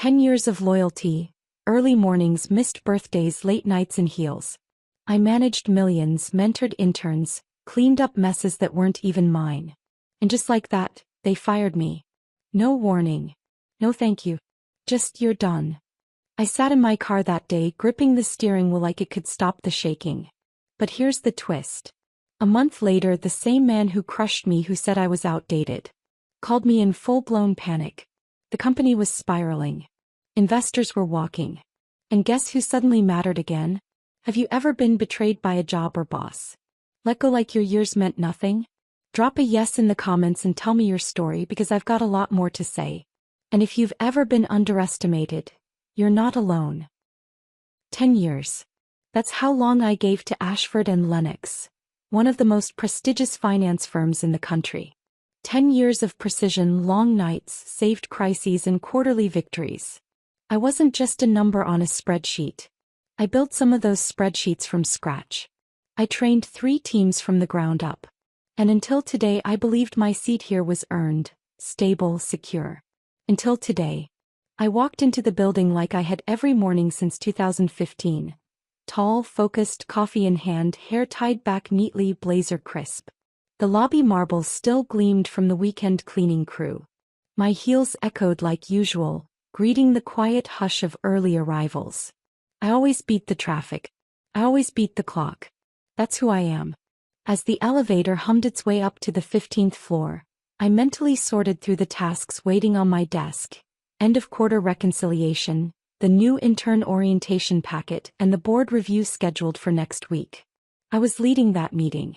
10 years of loyalty, early mornings, missed birthdays, late nights in heels. I managed millions, mentored interns, cleaned up messes that weren't even mine. And just like that, they fired me. No warning. No thank you. Just, you're done. I sat in my car that day, gripping the steering wheel like it could stop the shaking. But here's the twist. A month later, the same man who crushed me, who said I was outdated, called me in full-blown panic. The company was spiraling. Investors were walking. And guess who suddenly mattered again? Have you ever been betrayed by a job or boss? Let go like your years meant nothing? Drop a yes in the comments and tell me your story, because I've got a lot more to say. And if you've ever been underestimated, you're not alone. 10 years. That's how long I gave to Ashford and Lennox, one of the most prestigious finance firms in the country. 10 years of precision, long nights, saved crises, and quarterly victories. I wasn't just a number on a spreadsheet. I built some of those spreadsheets from scratch. I trained 3 teams from the ground up. And until today, I believed my seat here was earned, stable, secure. Until today. I walked into the building like I had every morning since 2015. Tall, focused, coffee in hand, hair tied back neatly, blazer crisp. The lobby marbles still gleamed from the weekend cleaning crew. My heels echoed like usual, greeting the quiet hush of early arrivals. I always beat the traffic. I always beat the clock. That's who I am. As the elevator hummed its way up to the 15th floor, I mentally sorted through the tasks waiting on my desk. End of quarter reconciliation, the new intern orientation packet, and the board review scheduled for next week. I was leading that meeting.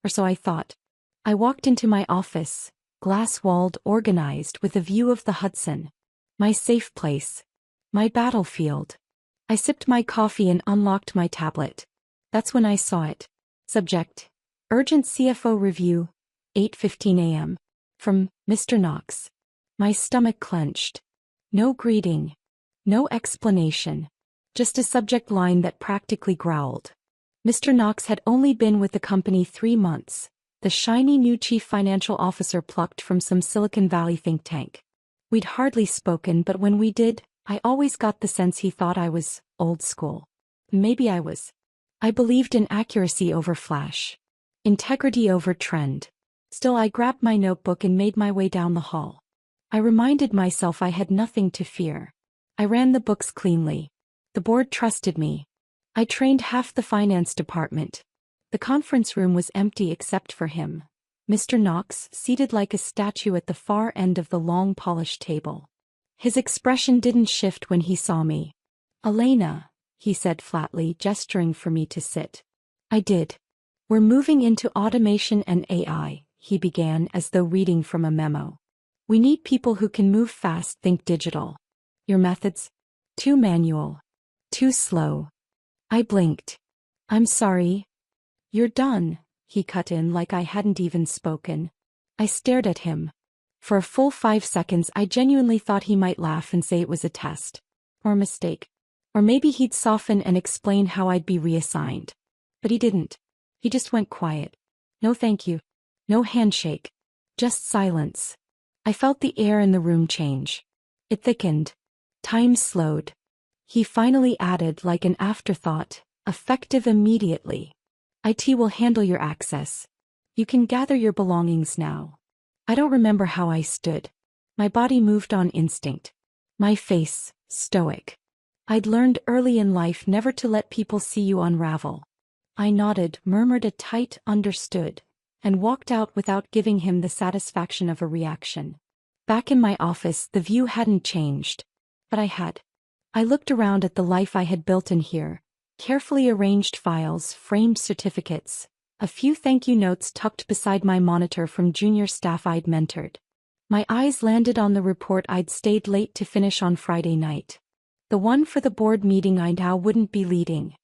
Or so I thought. I walked into my office, glass-walled, organized, with a view of the Hudson. My safe place. My battlefield. I sipped my coffee and unlocked my tablet. That's when I saw it. Subject: Urgent CFO review, 8:15 a.m. From Mr. Knox. My stomach clenched. No greeting. No explanation. Just a subject line that practically growled. Mr. Knox had only been with the company 3 months, the shiny new chief financial officer plucked from some Silicon Valley think tank. We'd hardly spoken, but when we did, I always got the sense he thought I was old school. Maybe I was. I believed in accuracy over flash. Integrity over trend. Still, I grabbed my notebook and made my way down the hall. I reminded myself I had nothing to fear. I ran the books cleanly. The board trusted me. I trained half the finance department. The conference room was empty except for him, Mr. Knox, seated like a statue at the far end of the long polished table. His expression didn't shift when he saw me. "Elena," he said flatly, gesturing for me to sit. I did. "We're moving into automation and AI," he began, as though reading from a memo. "We need people who can move fast, think digital. Your methods? Too manual. Too slow." I blinked. "I'm sorry." "You're done," he cut in like I hadn't even spoken. I stared at him. For a full 5 seconds I genuinely thought he might laugh and say it was a test. Or a mistake. Or maybe he'd soften and explain how I'd be reassigned. But he didn't. He just went quiet. No thank you. No handshake. Just silence. I felt the air in the room change. It thickened. Time slowed. He finally added, like an afterthought, "Effective immediately. IT will handle your access. You can gather your belongings now." I don't remember how I stood. My body moved on instinct. My face, stoic. I'd learned early in life never to let people see you unravel. I nodded, murmured a tight "understood," and walked out without giving him the satisfaction of a reaction. Back in my office, the view hadn't changed. But I had. I looked around at the life I had built in here. Carefully arranged files, framed certificates, a few thank you notes tucked beside my monitor from junior staff I'd mentored. My eyes landed on the report I'd stayed late to finish on Friday night. The one for the board meeting I now wouldn't be leading.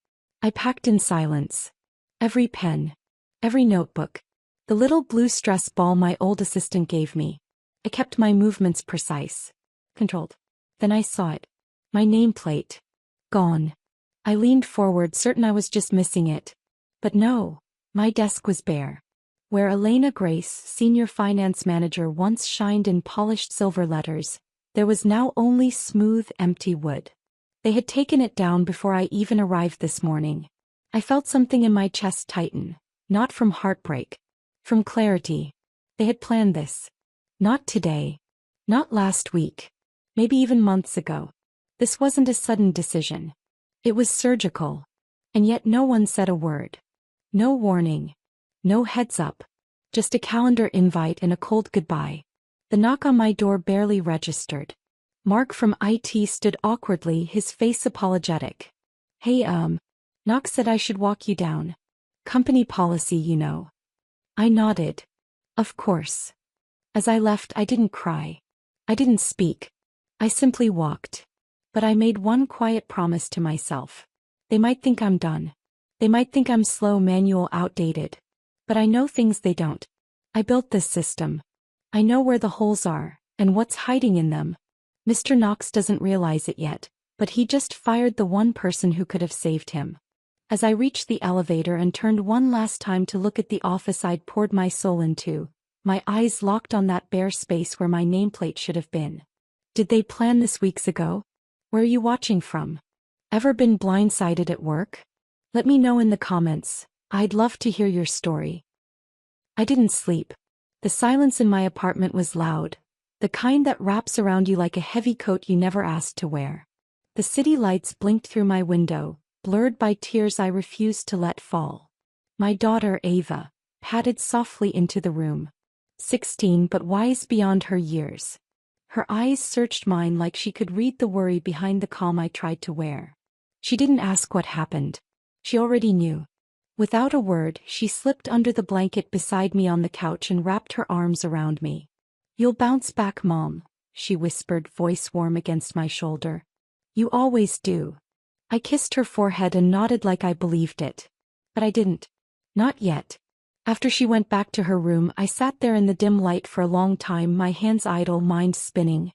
I packed in silence. Every pen. Every notebook. The little blue stress ball my old assistant gave me. I kept my movements precise. Controlled. Then I saw it. My nameplate. Gone. I leaned forward, certain I was just missing it. But no, my desk was bare. Where Elena Grace, senior finance manager, once shined in polished silver letters, There was now only smooth, empty wood. They had taken it down before I even arrived this morning. I felt something in my chest tighten, not from heartbreak, from clarity. They had planned this. Not today. Not last week. Maybe even months ago. This wasn't a sudden decision. It was surgical. And yet no one said a word. No warning. No heads up. Just a calendar invite and a cold goodbye. The knock on my door barely registered. Mark from IT stood awkwardly, his face apologetic. Hey, Knox said I should walk you down. Company policy, you know. I nodded. Of course. As I left, I didn't cry. I didn't speak. I simply walked. But I made one quiet promise to myself. They might think I'm done. They might think I'm slow, manual, outdated. But I know things they don't. I built this system. I know where the holes are, and what's hiding in them. Mr. Knox doesn't realize it yet, but he just fired the one person who could have saved him. As I reached the elevator and turned one last time to look at the office I'd poured my soul into, my eyes locked on that bare space where my nameplate should have been. Did they plan this weeks ago? Where are you watching from? Ever been blindsided at work? Let me know in the comments. I'd love to hear your story. I didn't sleep. The silence in my apartment was loud, the kind that wraps around you like a heavy coat you never asked to wear. The city lights blinked through my window, blurred by tears I refused to let fall. My daughter, Ava, padded softly into the room. 16 but wise beyond her years. Her eyes searched mine like she could read the worry behind the calm I tried to wear. She didn't ask what happened. She already knew. Without a word, she slipped under the blanket beside me on the couch and wrapped her arms around me. You'll bounce back, Mom, she whispered, voice warm against my shoulder. You always do. I kissed her forehead and nodded like I believed it. But I didn't. Not yet. After she went back to her room, I sat there in the dim light for a long time, my hands idle, mind spinning.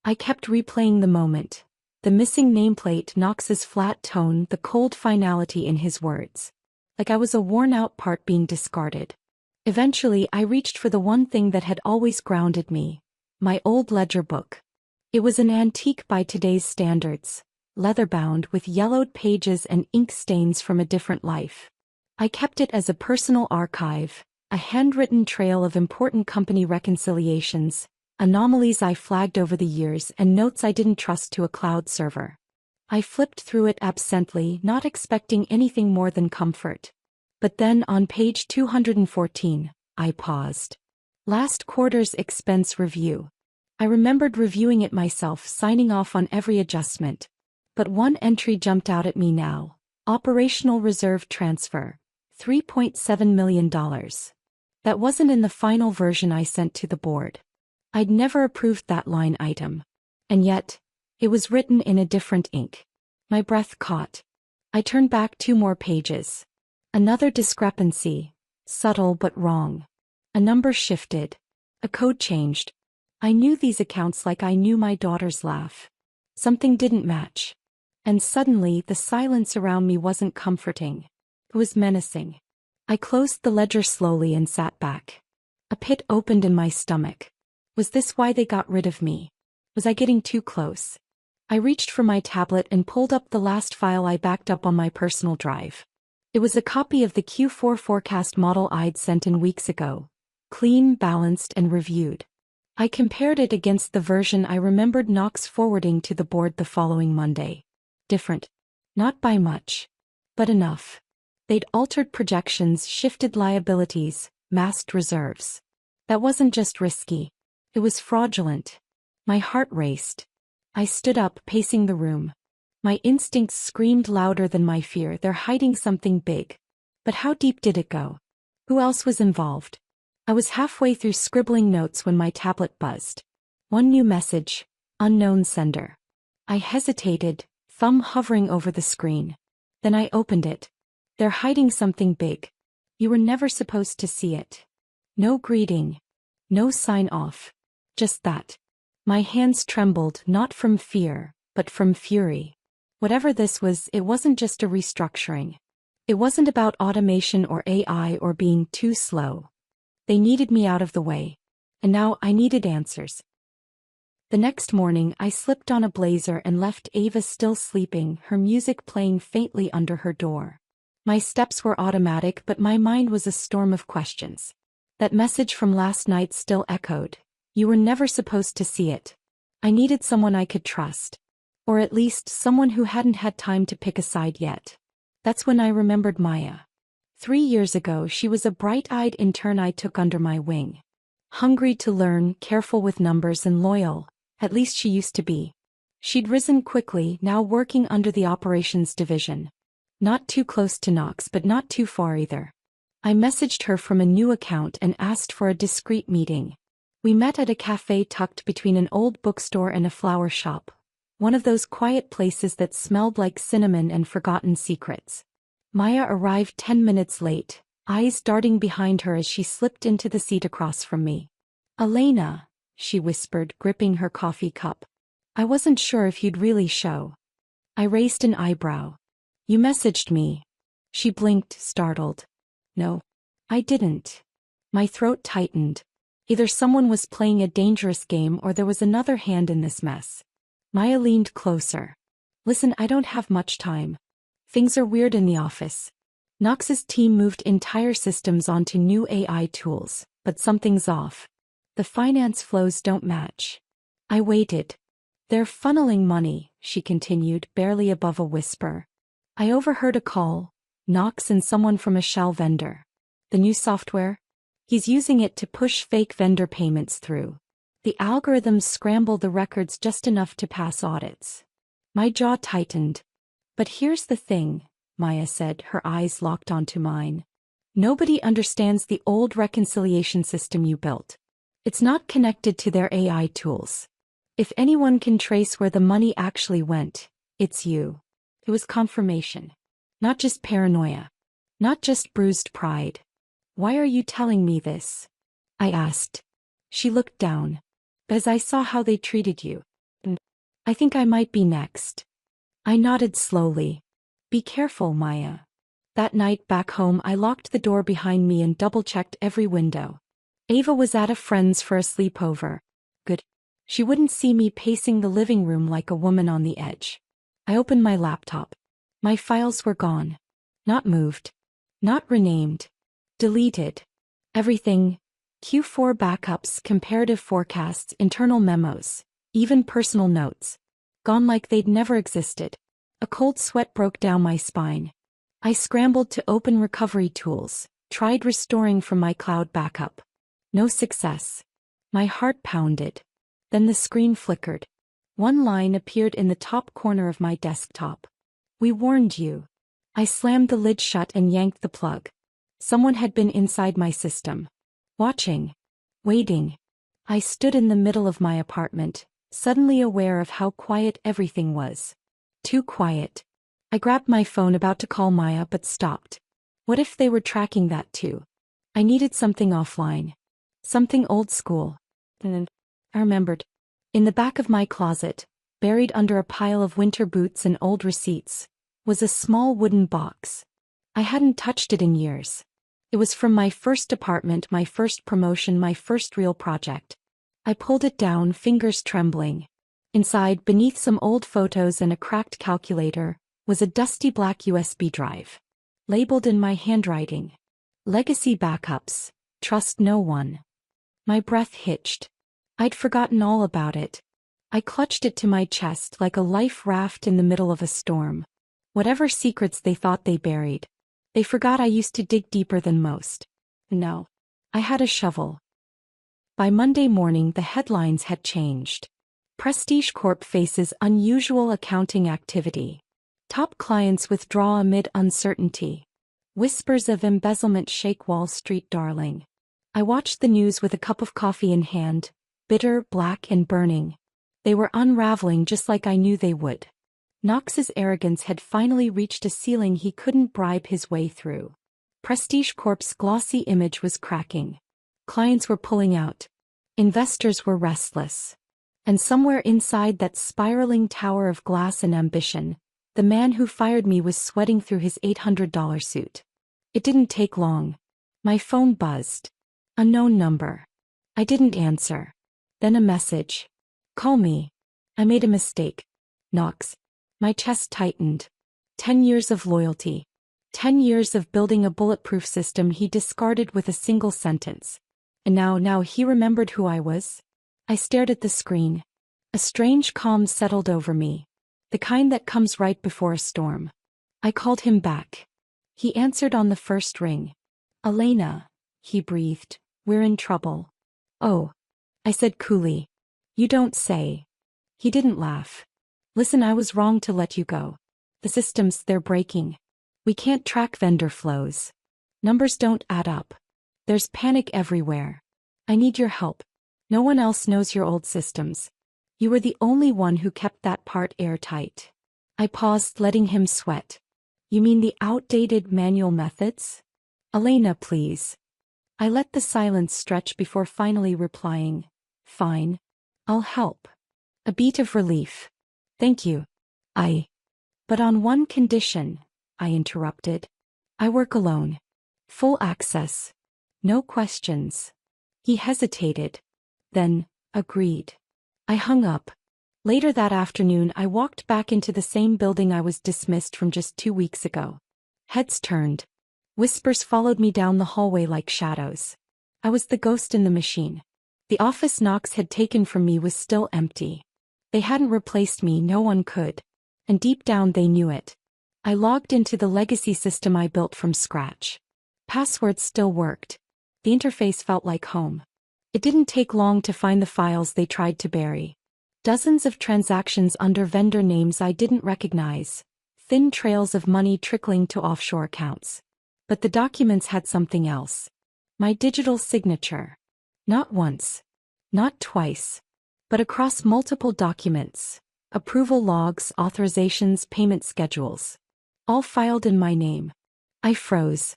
I kept replaying the moment. The missing nameplate, Knox's flat tone, the cold finality in his words. Like I was a worn-out part being discarded. Eventually, I reached for the one thing that had always grounded me. My old ledger book. It was an antique by today's standards, leather-bound with yellowed pages and ink stains from a different life. I kept it as a personal archive, a handwritten trail of important company reconciliations, anomalies I flagged over the years, and notes I didn't trust to a cloud server. I flipped through it absently, not expecting anything more than comfort. But then on page 214, I paused. Last quarter's expense review. I remembered reviewing it myself, signing off on every adjustment. But one entry jumped out at me now. Operational reserve transfer. $3.7 million. That wasn't in the final version I sent to the board. I'd never approved that line item. And yet, it was written in a different ink. My breath caught. I turned back 2 more pages. Another discrepancy. Subtle but wrong. A number shifted. A code changed. I knew these accounts like I knew my daughter's laugh. Something didn't match. And suddenly the silence around me wasn't comforting. It was menacing. I closed the ledger slowly and sat back. A pit opened in my stomach. Was this why they got rid of me? Was I getting too close? I reached for my tablet and pulled up the last file I backed up on my personal drive. It was a copy of the Q4 forecast model I'd sent in weeks ago. Clean, balanced, and reviewed. I compared it against the version I remembered Knox forwarding to the board the following Monday. Different. Not by much. But enough. They'd altered projections, shifted liabilities, masked reserves. That wasn't just risky. It was fraudulent. My heart raced. I stood up, pacing the room. My instincts screamed louder than my fear. They're hiding something big. But how deep did it go? Who else was involved? I was halfway through scribbling notes when my tablet buzzed. One new message. Unknown sender. I hesitated, thumb hovering over the screen. Then I opened it. They're hiding something big. You were never supposed to see it. No greeting. No sign-off. Just that. My hands trembled, not from fear, but from fury. Whatever this was, it wasn't just a restructuring. It wasn't about automation or AI or being too slow. They needed me out of the way. And now I needed answers. The next morning I slipped on a blazer and left Ava still sleeping, her music playing faintly under her door. My steps were automatic, but my mind was a storm of questions. That message from last night still echoed. You were never supposed to see it. I needed someone I could trust. Or at least someone who hadn't had time to pick a side yet. That's when I remembered Maya. 3 years ago she was a bright-eyed intern I took under my wing. Hungry to learn, careful with numbers and loyal, at least she used to be. She'd risen quickly, now working under the operations division. Not too close to Knox, but not too far either. I messaged her from a new account and asked for a discreet meeting. We met at a cafe tucked between an old bookstore and a flower shop. One of those quiet places that smelled like cinnamon and forgotten secrets. Maya arrived 10 minutes late, eyes darting behind her as she slipped into the seat across from me. "Elena," she whispered, gripping her coffee cup. "I wasn't sure if you'd really show." I raised an eyebrow. "You messaged me." She blinked, startled. "No, I didn't." My throat tightened. Either someone was playing a dangerous game or there was another hand in this mess. Maya leaned closer. "Listen, I don't have much time. Things are weird in the office. Knox's team moved entire systems onto new AI tools, but something's off. The finance flows don't match." I waited. "They're funneling money," she continued, barely above a whisper. I overheard a call. Knox and someone from a shell vendor. "The new software? He's using it to push fake vendor payments through. The algorithms scramble the records just enough to pass audits." My jaw tightened. "But here's the thing," Maya said, her eyes locked onto mine. "Nobody understands the old reconciliation system you built. It's not connected to their AI tools. If anyone can trace where the money actually went, it's you." It was confirmation. Not just paranoia. Not just bruised pride. "Why are you telling me this?" I asked. She looked down. "Because I saw how they treated you. And I think I might be next." I nodded slowly. "Be careful, Maya." That night back home I locked the door behind me and double-checked every window. Ava was at a friend's for a sleepover. Good. She wouldn't see me pacing the living room like a woman on the edge. I opened my laptop. My files were gone. Not moved. Not renamed. Deleted. Everything. Q4 backups, comparative forecasts, internal memos, even personal notes. Gone like they'd never existed. A cold sweat broke down my spine. I scrambled to open recovery tools, tried restoring from my cloud backup. No success. My heart pounded. Then the screen flickered. One line appeared in the top corner of my desktop. "We warned you." I slammed the lid shut and yanked the plug. Someone had been inside my system. Watching. Waiting. I stood in the middle of my apartment, suddenly aware of how quiet everything was. Too quiet. I grabbed my phone, about to call Maya, but stopped. What if they were tracking that too? I needed something offline. Something old school. And I remembered. In the back of my closet, buried under a pile of winter boots and old receipts, was a small wooden box. I hadn't touched it in years. It was from my first apartment, my first promotion, my first real project. I pulled it down, fingers trembling. Inside, beneath some old photos and a cracked calculator, was a dusty black USB drive. Labeled in my handwriting. "Legacy backups. Trust no one." My breath hitched. I'd forgotten all about it. I clutched it to my chest like a life raft in the middle of a storm. Whatever secrets they thought they buried. They forgot I used to dig deeper than most. No. I had a shovel. By Monday morning the headlines had changed. Prestige Corp faces unusual accounting activity. Top clients withdraw amid uncertainty. Whispers of embezzlement shake Wall Street darling. I watched the news with a cup of coffee in hand, bitter, black, and burning. They were unraveling just like I knew they would. Knox's arrogance had finally reached a ceiling he couldn't bribe his way through. Prestige Corp's glossy image was cracking. Clients were pulling out. Investors were restless. And somewhere inside that spiraling tower of glass and ambition, the man who fired me was sweating through his $800 suit. It didn't take long. My phone buzzed. Unknown number. I didn't answer. Then a message. Call me. I made a mistake. Knox. My chest tightened. 10 years of loyalty. 10 years of building a bulletproof system he discarded with a single sentence. And now he remembered who I was? I stared at the screen. A strange calm settled over me. The kind that comes right before a storm. I called him back. He answered on the first ring. Elena, he breathed, we're in trouble. Oh, I said coolly. You don't say. He didn't laugh. Listen, I was wrong to let you go. The systems, they're breaking. We can't track vendor flows. Numbers don't add up. There's panic everywhere. I need your help. No one else knows your old systems. You were the only one who kept that part airtight. I paused, letting him sweat. You mean the outdated manual methods? Elena, please. I let the silence stretch before finally replying. Fine. I'll help. A beat of relief. Thank you. But on one condition, I interrupted. I work alone. Full access. No questions. He hesitated. Then, agreed. I hung up. Later that afternoon I walked back into the same building I was dismissed from just 2 weeks ago. Heads turned. Whispers followed me down the hallway like shadows. I was the ghost in the machine. The office Knox had taken from me was still empty. They hadn't replaced me, no one could. And deep down they knew it. I logged into the legacy system I built from scratch. Passwords still worked. The interface felt like home. It didn't take long to find the files they tried to bury. Dozens of transactions under vendor names I didn't recognize. Thin trails of money trickling to offshore accounts. But the documents had something else. My digital signature. Not once. Not twice. But across multiple documents. Approval logs, authorizations, payment schedules. All filed in my name. I froze.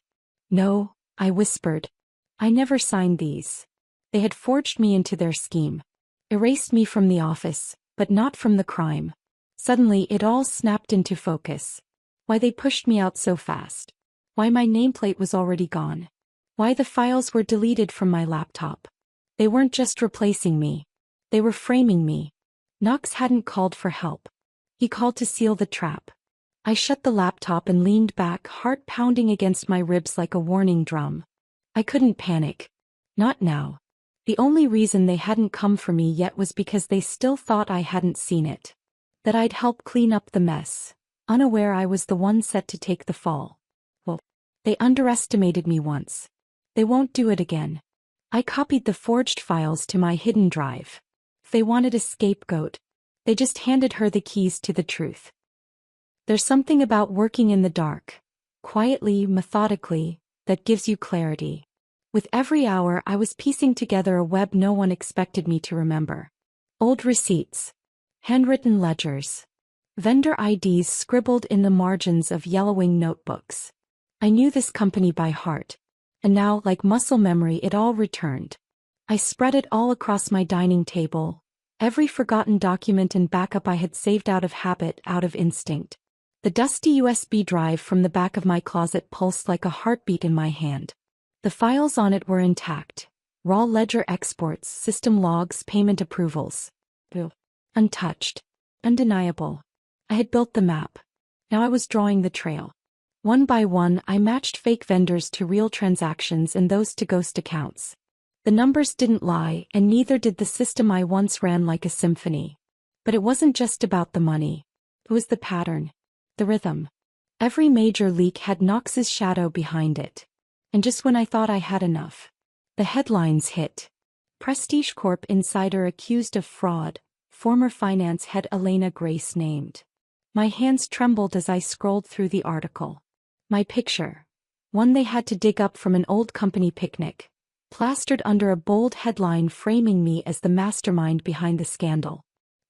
No, I whispered. I never signed these. They had forged me into their scheme. Erased me from the office, but not from the crime. Suddenly it all snapped into focus. Why they pushed me out so fast. Why my nameplate was already gone. Why the files were deleted from my laptop. They weren't just replacing me. They were framing me. Knox hadn't called for help. He called to seal the trap. I shut the laptop and leaned back, heart pounding against my ribs like a warning drum. I couldn't panic. Not now. The only reason they hadn't come for me yet was because they still thought I hadn't seen it. That I'd help clean up the mess, unaware I was the one set to take the fall. Well, they underestimated me once. They won't do it again. I copied the forged files to my hidden drive. If they wanted a scapegoat, they just handed her the keys to the truth. There's something about working in the dark, quietly, methodically, that gives you clarity. With every hour I was piecing together a web no one expected me to remember. Old receipts. Handwritten ledgers. Vendor IDs scribbled in the margins of yellowing notebooks. I knew this company by heart. And now, like muscle memory, it all returned. I spread it all across my dining table. Every forgotten document and backup I had saved out of habit, out of instinct. The dusty USB drive from the back of my closet pulsed like a heartbeat in my hand. The files on it were intact. Raw ledger exports, system logs, payment approvals. Untouched. Undeniable. I had built the map. Now I was drawing the trail. One by one, I matched fake vendors to real transactions and those to ghost accounts. The numbers didn't lie, and neither did the system I once ran like a symphony. But it wasn't just about the money. It was the pattern. The rhythm. Every major leak had Knox's shadow behind it. And just when I thought I had enough, the headlines hit. Prestige Corp insider accused of fraud, former finance head Elena Grace named. My hands trembled as I scrolled through the article. My picture, one they had to dig up from an old company picnic, plastered under a bold headline framing me as the mastermind behind the scandal.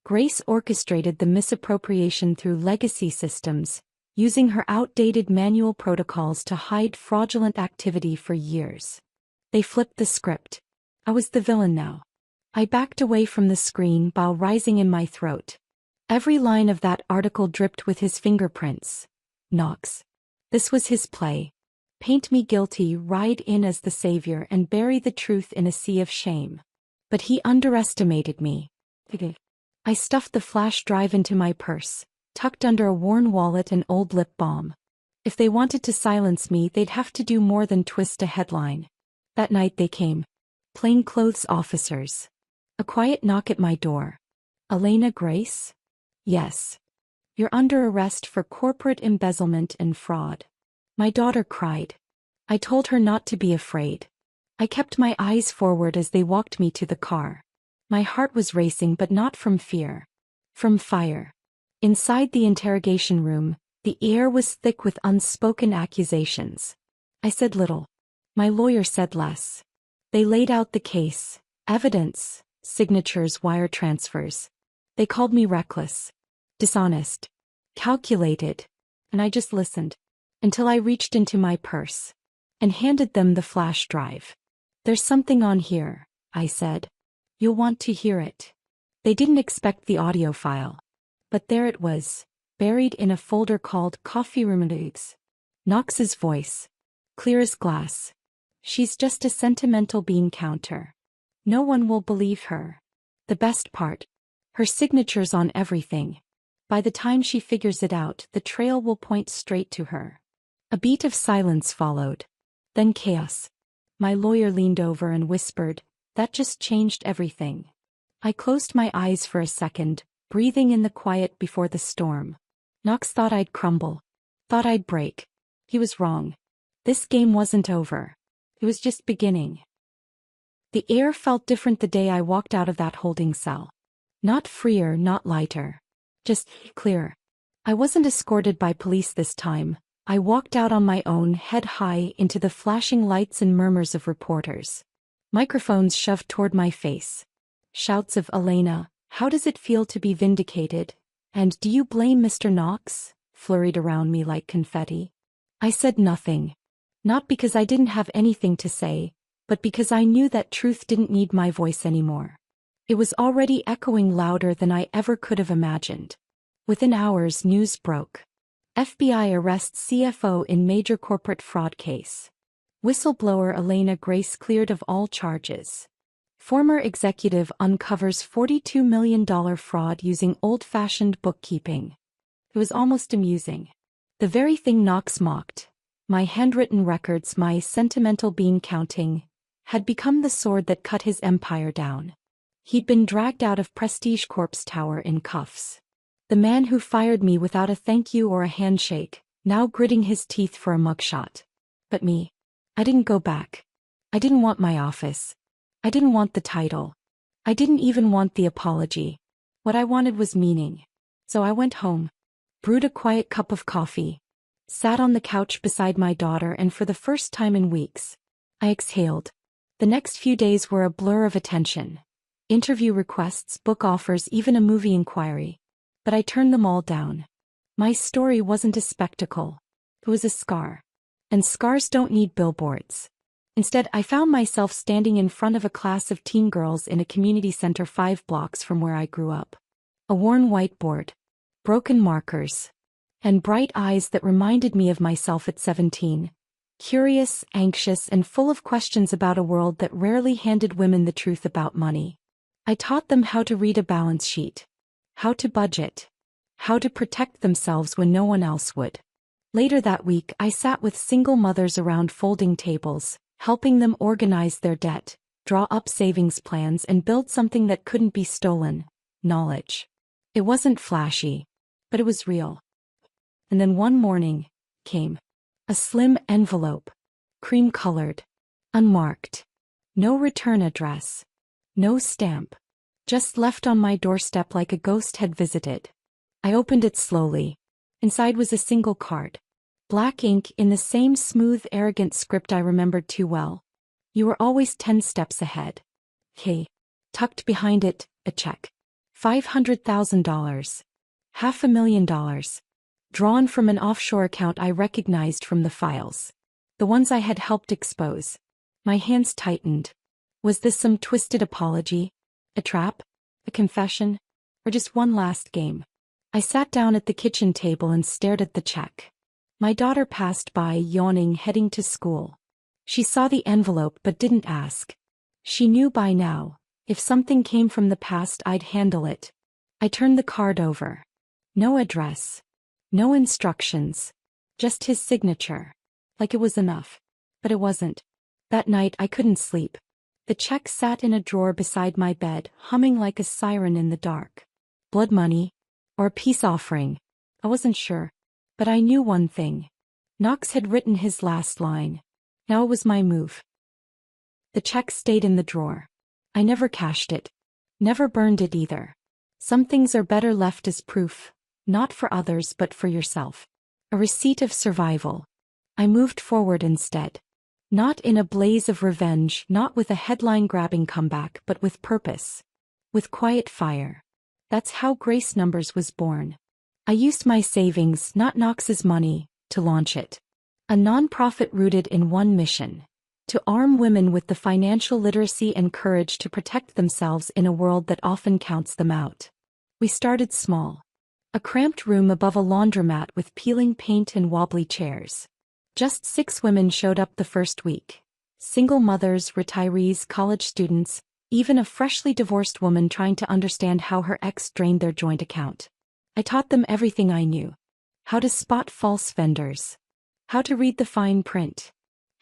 Grace orchestrated the misappropriation through legacy systems, using her outdated manual protocols to hide fraudulent activity for years. They flipped the script. I was the villain now. I backed away from the screen, bile rising in my throat. Every line of that article dripped with his fingerprints. Knox. This was his play. Paint me guilty, ride in as the savior, and bury the truth in a sea of shame. But he underestimated me. I stuffed the flash drive into my purse, tucked under a worn wallet and old lip balm. If they wanted to silence me, they'd have to do more than twist a headline. That night they came. Plainclothes officers. A quiet knock at my door. Elena Grace? Yes. You're under arrest for corporate embezzlement and fraud. My daughter cried. I told her not to be afraid. I kept my eyes forward as they walked me to the car. My heart was racing, but not from fear. From fire. Inside the interrogation room, the air was thick with unspoken accusations. I said little. My lawyer said less. They laid out the case, evidence, signatures, wire transfers. They called me reckless, dishonest, calculated, and I just listened. Until I reached into my purse and handed them the flash drive. There's something on here, I said. You'll want to hear it. They didn't expect the audio file. But there it was, buried in a folder called Coffee Room News. Knox's voice. Clear as glass. She's just a sentimental bean counter. No one will believe her. The best part. Her signature's on everything. By the time she figures it out, the trail will point straight to her. A beat of silence followed. Then chaos. My lawyer leaned over and whispered, "That just changed everything." I closed my eyes for a second, breathing in the quiet before the storm. Knox thought I'd crumble. Thought I'd break. He was wrong. This game wasn't over. It was just beginning. The air felt different the day I walked out of that holding cell. Not freer, not lighter. Just clear. I wasn't escorted by police this time. I walked out on my own, head high, into the flashing lights and murmurs of reporters. Microphones shoved toward my face. Shouts of "Elena, how does it feel to be vindicated?" and "Do you blame Mr. Knox?" flurried around me like confetti. I said nothing. Not because I didn't have anything to say, but because I knew that truth didn't need my voice anymore. It was already echoing louder than I ever could have imagined. Within hours, news broke. FBI arrests CFO in major corporate fraud case. Whistleblower Elena Grace cleared of all charges. Former executive uncovers $42 million fraud using old-fashioned bookkeeping. It was almost amusing. The very thing Knox mocked, my handwritten records, my sentimental bean counting, had become the sword that cut his empire down. He'd been dragged out of Prestige Corp's tower in cuffs. The man who fired me without a thank you or a handshake, now gritting his teeth for a mugshot. But me. I didn't go back. I didn't want my office. I didn't want the title. I didn't even want the apology. What I wanted was meaning. So I went home, brewed a quiet cup of coffee, sat on the couch beside my daughter, and for the first time in weeks, I exhaled. The next few days were a blur of attention. Interview requests, book offers, even a movie inquiry. But I turned them all down. My story wasn't a spectacle. It was a scar. And scars don't need billboards. Instead, I found myself standing in front of a class of teen girls in a community center 5 blocks from where I grew up. A worn whiteboard, broken markers, and bright eyes that reminded me of myself at 17. Curious, anxious, and full of questions about a world that rarely handed women the truth about money. I taught them how to read a balance sheet, how to budget, how to protect themselves when no one else would. Later that week, I sat with single mothers around folding tables, helping them organize their debt, draw up savings plans, and build something that couldn't be stolen: knowledge. It wasn't flashy, but it was real. And then one morning came. A slim envelope, cream-colored, unmarked. No return address. No stamp. Just left on my doorstep like a ghost had visited. I opened it slowly. Inside was a single card. Black ink in the same smooth, arrogant script I remembered too well. "You were always 10 steps ahead." Hey. Tucked behind it, a check. $500,000. $500,000. Drawn from an offshore account I recognized from the files. The ones I had helped expose. My hands tightened. Was this some twisted apology? A trap? A confession? Or just one last game? I sat down at the kitchen table and stared at the check. My daughter passed by, yawning, heading to school. She saw the envelope but didn't ask. She knew by now, if something came from the past, I'd handle it. I turned the card over. No address. No instructions. Just his signature. Like it was enough. But it wasn't. That night I couldn't sleep. The check sat in a drawer beside my bed, humming like a siren in the dark. Blood money? Or a peace offering? I wasn't sure. But I knew one thing. Knox had written his last line. Now it was my move. The check stayed in the drawer. I never cashed it. Never burned it either. Some things are better left as proof, not for others but for yourself. A receipt of survival. I moved forward instead. Not in a blaze of revenge, not with a headline-grabbing comeback, but with purpose. With quiet fire. That's how Grace Numbers was born. I used my savings, not Knox's money, to launch it. A non-profit rooted in one mission. To arm women with the financial literacy and courage to protect themselves in a world that often counts them out. We started small. A cramped room above a laundromat with peeling paint and wobbly chairs. Just 6 women showed up the first week. Single mothers, retirees, college students, even a freshly divorced woman trying to understand how her ex drained their joint account. I taught them everything I knew. How to spot false vendors. How to read the fine print.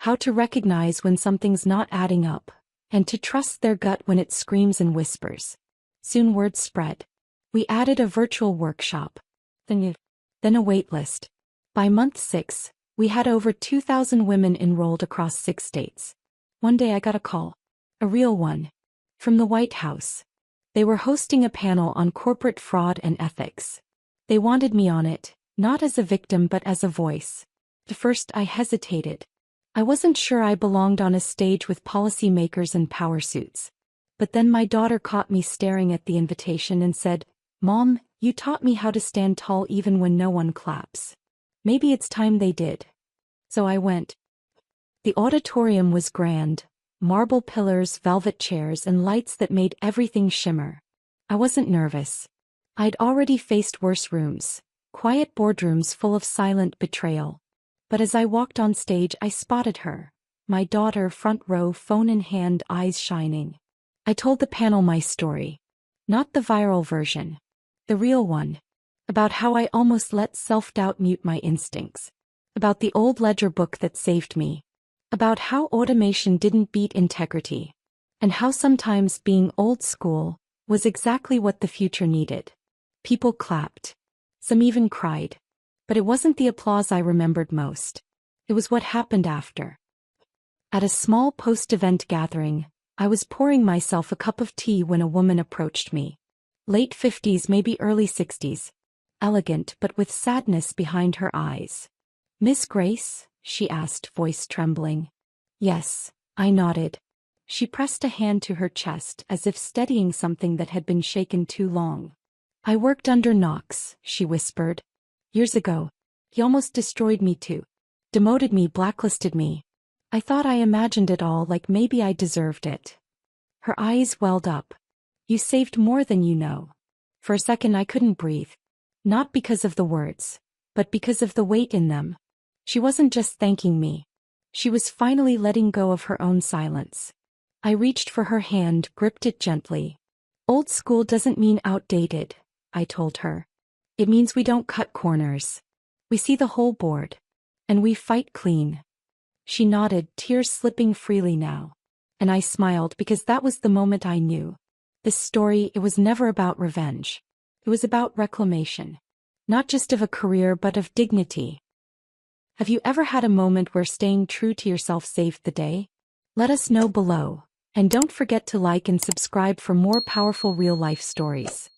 How to recognize when something's not adding up, and to trust their gut when it screams and whispers. Soon word spread. We added a virtual workshop. Then a wait list. By month 6, we had over 2,000 women enrolled across 6 states. One day I got a call. A real one. From the White House. They were hosting a panel on corporate fraud and ethics. They wanted me on it, not as a victim but as a voice. At first I hesitated. I wasn't sure I belonged on a stage with policymakers and power suits. But then my daughter caught me staring at the invitation and said, "Mom, you taught me how to stand tall even when no one claps. Maybe it's time they did." So I went. The auditorium was grand. Marble pillars, velvet chairs, and lights that made everything shimmer. I wasn't nervous. I'd already faced worse rooms. Quiet boardrooms full of silent betrayal. But as I walked on stage I spotted her. My daughter, front row, phone in hand, eyes shining. I told the panel my story. Not the viral version. The real one. About how I almost let self-doubt mute my instincts. About the old ledger book that saved me. About how automation didn't beat integrity. And how sometimes being old school was exactly what the future needed. People clapped. Some even cried. But it wasn't the applause I remembered most. It was what happened after. At a small post-event gathering, I was pouring myself a cup of tea when a woman approached me. Late 50s, maybe early 60s. Elegant but with sadness behind her eyes. "Miss Grace?" she asked, voice trembling. "Yes," I nodded. She pressed a hand to her chest as if steadying something that had been shaken too long. "I worked under Knox," she whispered. "Years ago. He almost destroyed me too. Demoted me, blacklisted me. I thought I imagined it all, like maybe I deserved it." Her eyes welled up. "You saved more than you know." For a second I couldn't breathe. Not because of the words, but because of the weight in them. She wasn't just thanking me. She was finally letting go of her own silence. I reached for her hand, gripped it gently. "Old school doesn't mean outdated," I told her. "It means we don't cut corners. We see the whole board. And we fight clean." She nodded, tears slipping freely now. And I smiled because that was the moment I knew. This story, it was never about revenge. It was about reclamation. Not just of a career but of dignity. Have you ever had a moment where staying true to yourself saved the day? Let us know below. And don't forget to like and subscribe for more powerful real-life stories.